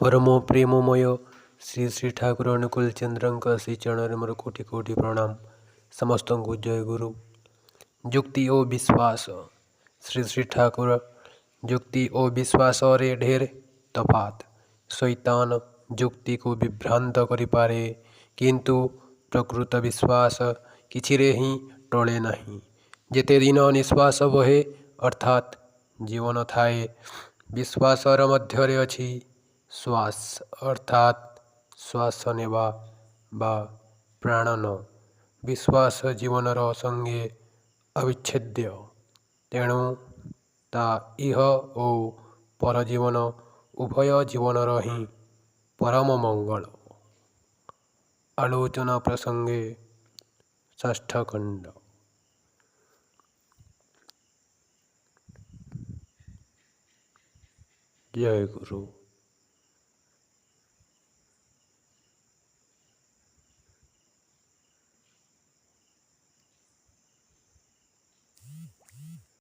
परमो प्रेममय श्री श्री ठाकुर अनुकूल चंद्र श्री चरण मोर कोटि कोटि प्रणाम। समस्त को जय गुरु। जुक्ति ओ विश्वास श्री श्री ठाकुर। जुक्ति ओ विश्वास रे ढेर तफात। शैतान जुक्ति को विभ्रांत करिपारे किंतु प्रकृत विश्वास किछिरे ही टळे नहीं। जेते दिन निश्वास बहे अर्थात जीवन थाए विश्वासर मध्यरे अछि श्वास अर्थात श्वास नेवा बा प्राणन। विश्वास जीवनर संगे अविच्छेद्य। तेणु ता इह ओ पर जीवन उभय जीवनर ही परम मंगल। आलोचना प्रसंगे षष्ठ खंड। जय गुरु।